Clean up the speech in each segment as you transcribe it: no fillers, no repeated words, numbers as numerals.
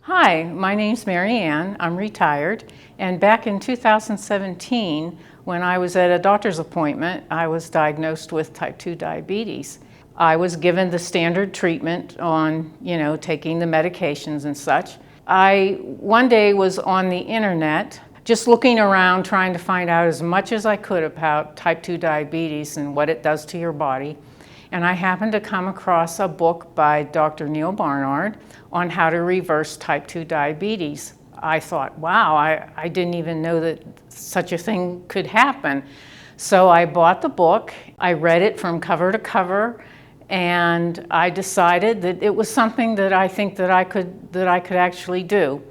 Hi, my name's Mary Ann. I'm retired, and back in 2017, when I was at a doctor's appointment, I was diagnosed with type 2 diabetes. I was given the standard treatment on, taking the medications and such. I one day was on the internet just looking around trying to find out as much as I could about type 2 diabetes and what it does to your body. And I happened to come across a book by Dr. Neal Barnard on how to reverse type 2 diabetes. I thought, wow, I didn't even know that such a thing could happen. So I bought the book, I read it from cover to cover, and I decided that it was something that I think that I could actually do.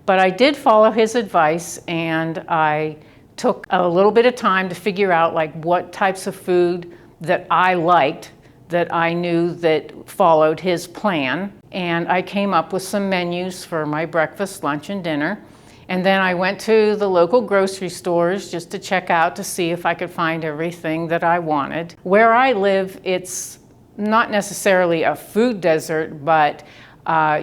But I did follow his advice, and I took a little bit of time to figure out what types of food that I liked, that I knew that followed his plan. And I came up with some menus for my breakfast, lunch, and dinner. And then I went to the local grocery stores just to check out to see if I could find everything that I wanted. Where I live, it's not necessarily a food desert, but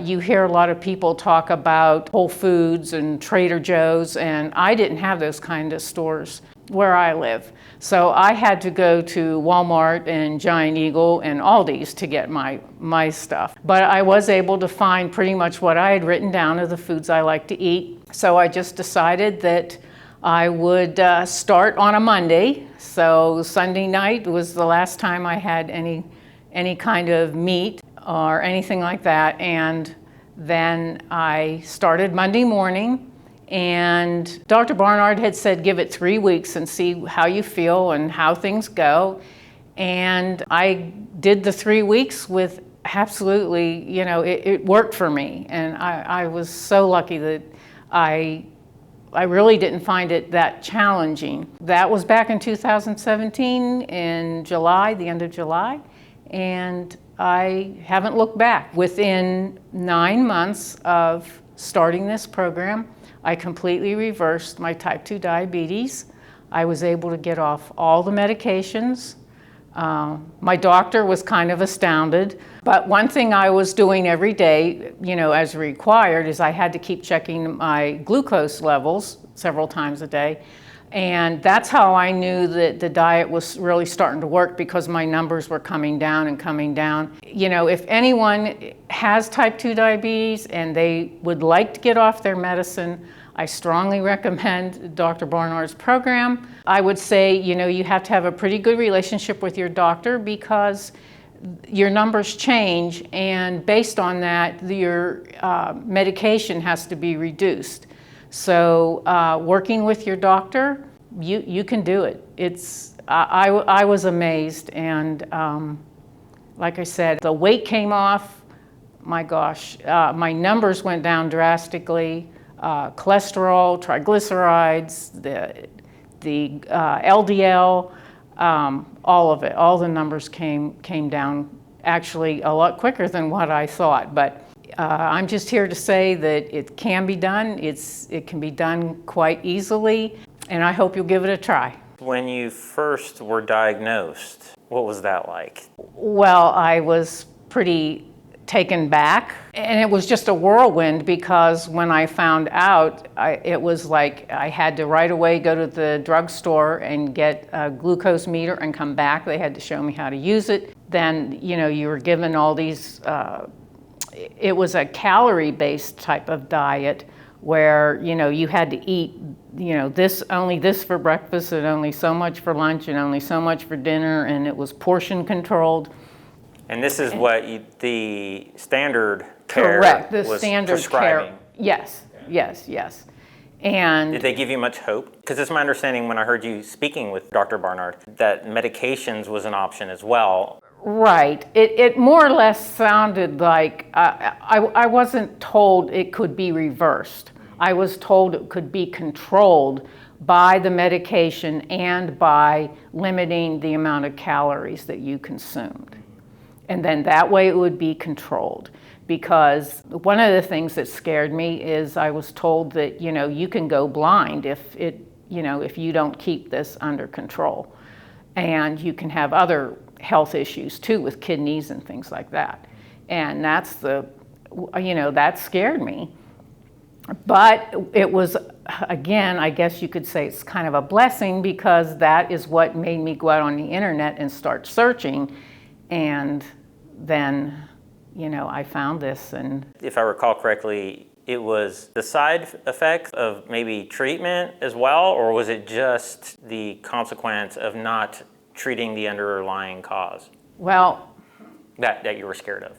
you hear a lot of people talk about Whole Foods and Trader Joe's, and I didn't have those kind of stores where I live. So I had to go to Walmart and Giant Eagle and Aldi's to get my stuff. But I was able to find pretty much what I had written down of the foods I like to eat. So I just decided that I would start on a Monday. So Sunday night was the last time I had any kind of meat or anything like that. And then I started Monday morning. And Dr. Barnard had said, give it 3 weeks and see how you feel and how things go. And I did the 3 weeks with absolutely, it worked for me. And I was so lucky that I really didn't find it that challenging. That was back in 2017 in July, the end of July. And I haven't looked back. Within 9 months of starting this program, I completely reversed my type 2 diabetes. I was able to get off all the medications. My doctor was kind of astounded, but one thing I was doing every day, as required, is I had to keep checking my glucose levels several times a day. And that's how I knew that the diet was really starting to work, because my numbers were coming down and coming down. If anyone has type 2 diabetes and they would like to get off their medicine, I strongly recommend Dr. Barnard's program. I would say, you have to have a pretty good relationship with your doctor, because your numbers change, and based on that, your medication has to be reduced. So working with your doctor, you can do it. I was amazed, and like I said, the weight came off. My gosh, my numbers went down drastically. Cholesterol, triglycerides, the LDL, all of it, all the numbers came down actually a lot quicker than what I thought. But I'm just here to say that it can be done. It can be done quite easily, and I hope you'll give it a try. When you first were diagnosed, what was that like? Well, I was pretty taken back, and it was just a whirlwind, because when I found out, it was like I had to right away go to the drugstore and get a glucose meter and come back. They had to show me how to use it. Then, you were given all these, it was a calorie-based type of diet where, you had to eat, only this for breakfast and only so much for lunch and only so much for dinner, and it was portion controlled. And this is what the standard care Correct, the was standard prescribing. Care. Yes, yes. And did they give you much hope? Because it's my understanding, when I heard you speaking with Dr. Barnard, that medications was an option as well. Right. It more or less sounded like I wasn't told it could be reversed. I was told it could be controlled by the medication and by limiting the amount of calories that you consumed. And then that way it would be controlled. Because one of the things that scared me is I was told that, you can go blind if you don't keep this under control. And you can have other health issues too, with kidneys and things like that. And that scared me. But it was, again, I guess you could say it's kind of a blessing, because that is what made me go out on the internet and start searching. And then, I found this. And If I recall correctly, it was the side effects of maybe treatment as well, or was it just the consequence of not treating the underlying cause well, that you were scared of?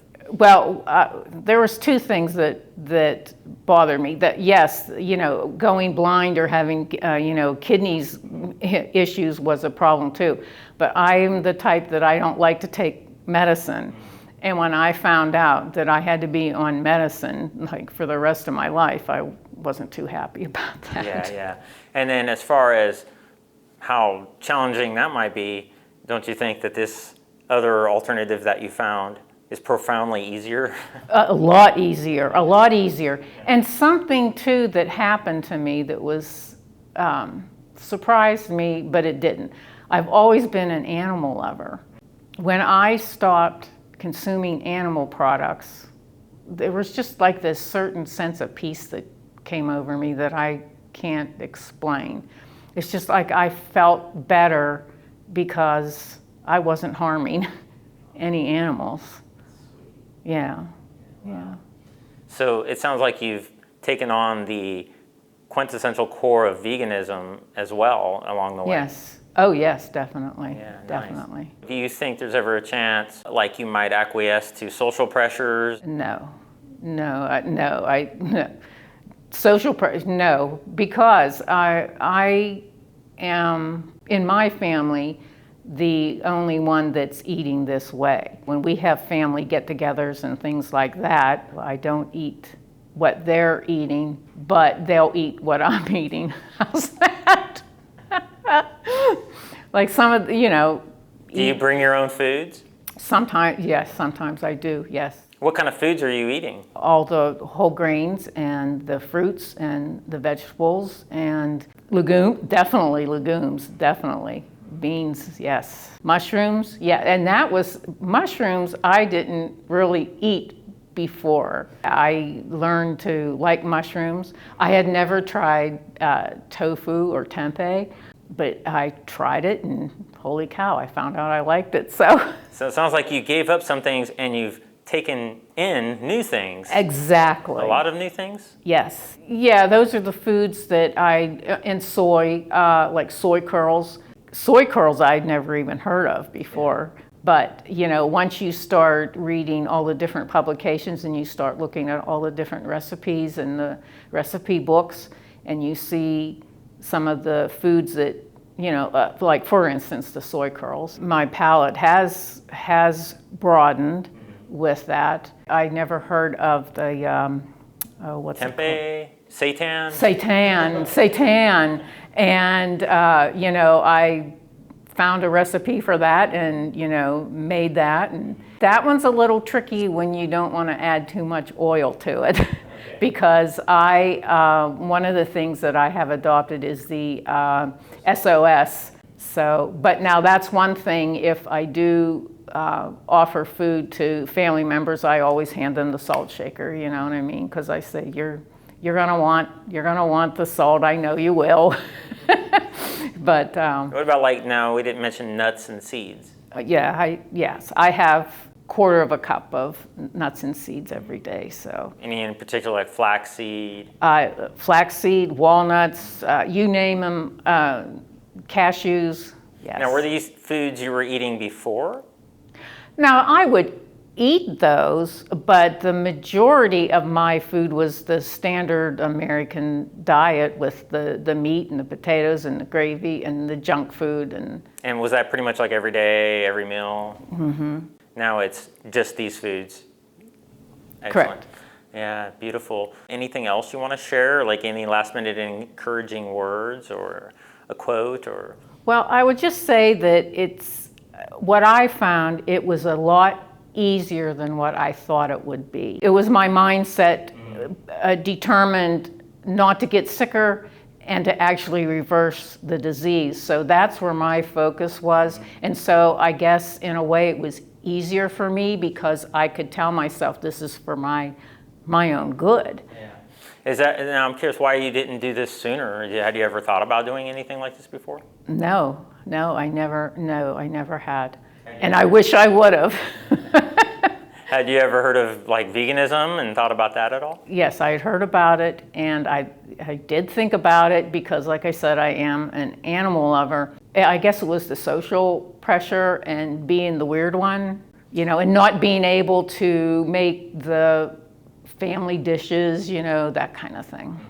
there was two things that bothered me. That yes, going blind or having kidneys issues was a problem too. But I'm the type that I don't like to take medicine. And when I found out that I had to be on medicine like for the rest of my life, I wasn't too happy about that. Yeah. And then as far as how challenging that might be, don't you think that this other alternative that you found is profoundly easier? A lot easier. And something too that happened to me that was surprised me, but it didn't. I've always been an animal lover. When I stopped consuming animal products, there was just like this certain sense of peace that came over me that I can't explain. It's just like I felt better because I wasn't harming any animals. Yeah. So it sounds like you've taken on the quintessential core of veganism as well along the way. Yes. Oh, yes, definitely. Yeah, definitely. Nice. Do you think there's ever a chance like you might acquiesce to social pressures? No. Social pressure, no, because I am, in my family, the only one that's eating this way. When we have family get-togethers and things like that, I don't eat what they're eating, but they'll eat what I'm eating. How's that? Like some of the, Do you bring your own foods? Sometimes, yes, sometimes I do, yes. What kind of foods are you eating? All the whole grains and the fruits and the vegetables and legumes, definitely. Beans, yes. Mushrooms, yeah, and mushrooms I didn't really eat before. I learned to like mushrooms. I had never tried tofu or tempeh, but I tried it and holy cow, I found out I liked it, so. So it sounds like you gave up some things and you've taken in new things. Exactly. A lot of new things? Yes. Yeah, those are the foods that and soy, like soy curls. Soy curls I'd never even heard of before. Yeah. But, once you start reading all the different publications and you start looking at all the different recipes and the recipe books, and you see some of the foods that, like for instance, the soy curls, my palate has broadened with that. I never heard of the, what's tempeh, it called? Seitan. And, I found a recipe for that and, made that. And that one's a little tricky when you don't want to add too much oil to it. Because one of the things that I have adopted is the SOS. So, but now that's one thing. If I do offer food to family members, I always hand them the salt shaker. You know what I mean? Because I say you're gonna want the salt. I know you will. But what about now? We didn't mention nuts and seeds. Yes, I have quarter of a cup of nuts and seeds every day. So any in particular, like flaxseed? Flaxseed, walnuts, you name them, cashews. Yes. Now, were these foods you were eating before? Now, I would eat those, but the majority of my food was the standard American diet with the meat and the potatoes and the gravy and the junk food. And was that pretty much like every day, every meal? Mm-hmm. Now it's just these foods. Excellent. Correct. Yeah, beautiful. Anything else you want to share, like any last-minute encouraging words or a quote or? Well, I would just say that what I found, it was a lot easier than what I thought it would be. It was my mindset determined not to get sicker and to actually reverse the disease. So that's where my focus was. And so I guess in a way it was easier for me because I could tell myself this is for my own good. Yeah. Is that, and I'm curious why you didn't do this sooner. Had you ever thought about doing anything like this before? No, I never had. And I wish I would have. Had you ever heard of like veganism and thought about that at all? Yes, I had heard about it, and I did think about it because, like I said, I am an animal lover. I guess it was the social pressure and being the weird one, you know, and not being able to make the family dishes, you know, that kind of thing.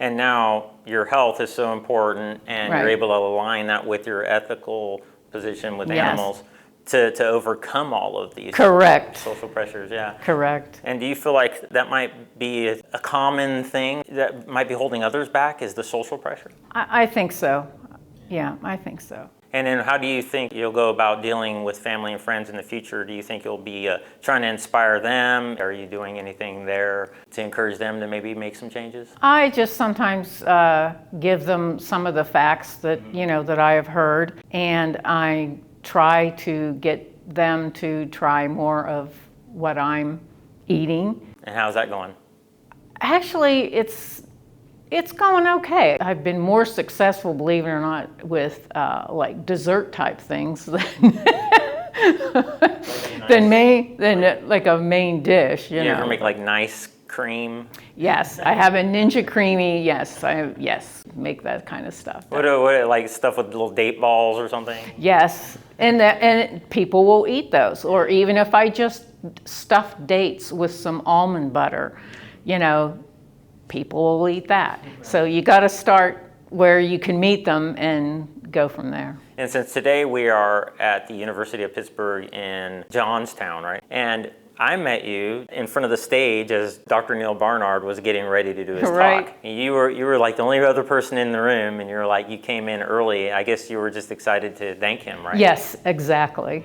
And now your health is so important, and you're able to align that with your ethical position with animals to overcome all of these social pressures. Yeah. Correct. And do you feel like that might be a common thing that might be holding others back, is the social pressure? I think so. Yeah, I think so. And then how do you think you'll go about dealing with family and friends in the future? Do you think you'll be trying to inspire them? Are you doing anything there to encourage them to maybe make some changes? I just sometimes give them some of the facts that, you know, that I have heard, and I try to get them to try more of what I'm eating. And how's that going? Actually, it's going okay. I've been more successful, believe it or not, with like dessert type things than like a main dish. You know. ever make like nice cream? Yes, I have a Ninja Creamy. Yes, make that kind of stuff. What like stuff with little date balls or something? Yes, and people will eat those. Or even if I just stuff dates with some almond butter, you know, people will eat that. So you got to start where you can meet them and go from there. And since today we are at the University of Pittsburgh in Johnstown, right? And I met you in front of the stage as Dr. Neal Barnard was getting ready to do his talk. You were like the only other person in the room, and you came in early. I guess you were just excited to thank him, right? Yes, exactly.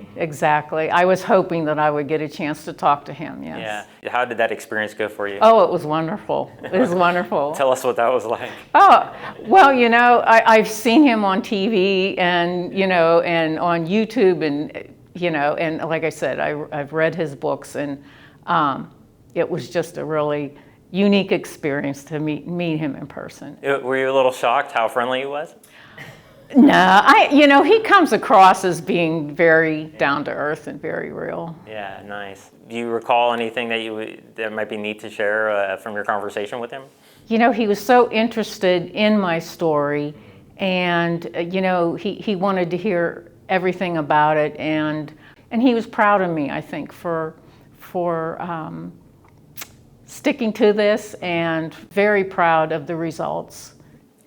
I was hoping that I would get a chance to talk to him, yes. Yeah. How did that experience go for you? Oh, it was wonderful. It was wonderful. Tell us what that was like. Oh, well, you know, I've seen him on TV and, you know, and on YouTube, and you know, and like I said, I've read his books, and it was just a really unique experience to meet him in person. Were you a little shocked how friendly he was? No, you know, he comes across as being very down to earth and very real. Yeah, nice. Do you recall anything that might be neat to share from your conversation with him? You know, he was so interested in my story, and you know, he wanted to hear everything about it, and he was proud of me, I think, for sticking to this, and very proud of the results.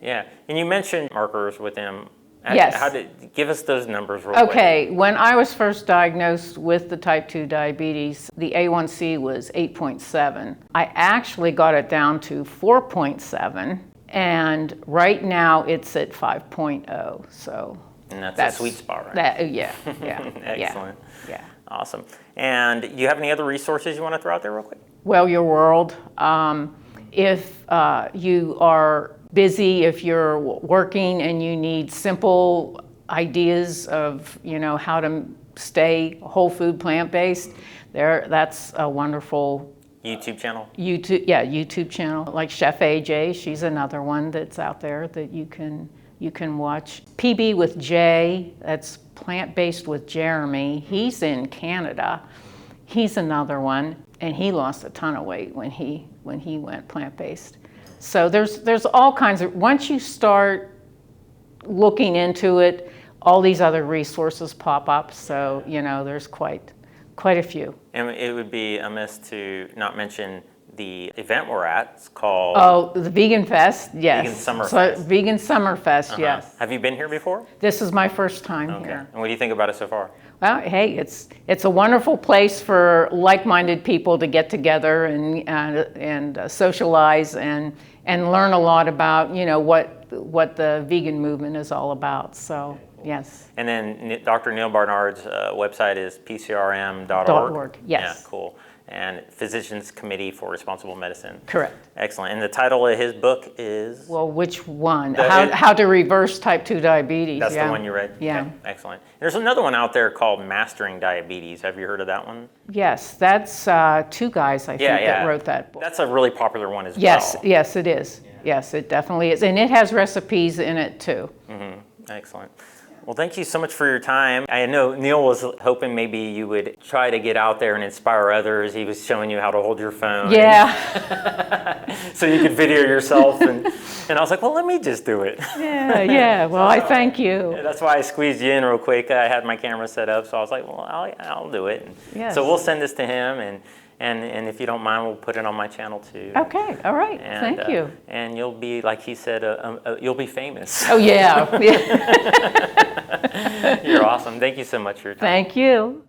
Yeah, and you mentioned markers with him. Yes. Give us those numbers real quick. Okay, when I was first diagnosed with the type 2 diabetes, the A1C was 8.7. I actually got it down to 4.7, and right now it's at 5.0, so. And that's a sweet spot, right? Yeah. Excellent. Yeah. Awesome. And you have any other resources you want to throw out there real quick? Well Your World. If you are busy, if you're working and you need simple ideas of, you know, how to stay whole food plant-based, that's a wonderful YouTube channel? YouTube channel. Like Chef AJ, she's another one that's out there that you can watch. PB with Jay, that's Plant-Based with Jeremy. He's in Canada. He's another one, and he lost a ton of weight when he went plant-based. So there's all kinds of, once you start looking into it, all these other resources pop up. So, you know, there's quite a few. And it would be amiss to not mention the event we're at. It's called... Oh, the Vegan Fest, yes. Vegan Summer Fest. Vegan Summer Fest, yes. Have you been here before? This is my first time here. And what do you think about it so far? Well, hey, it's a wonderful place for like-minded people to get together and socialize and learn a lot about, you know, what the vegan movement is all about. So, yes. And then Dr. Neal Barnard's website is pcrm.org. Yes. Yeah, cool. and Physicians Committee for Responsible Medicine. Correct. Excellent. And the title of his book is? Well, which one? How to reverse type 2 diabetes. That's the one you read? Yeah. Okay, excellent. There's another one out there called Mastering Diabetes. Have you heard of that one? Yes, that's two guys, I think, that wrote that book. That's a really popular one as well. Yes, it is. Yeah. Yes, it definitely is. And it has recipes in it, too. Excellent. Well, thank you so much for your time. I know Neal was hoping maybe you would try to get out there and inspire others. He was showing you how to hold your phone. Yeah. So you could video yourself. And I was like, well, let me just do it. Yeah. Well, I thank you. That's why I squeezed you in real quick. I had my camera set up, so I was like, well, I'll do it. Yes. So we'll send this to him, and if you don't mind, we'll put it on my channel too. Okay, all right, thank you. And you'll be, like he said, you'll be famous. Oh, yeah. You're awesome. Thank you so much for your time. Thank you.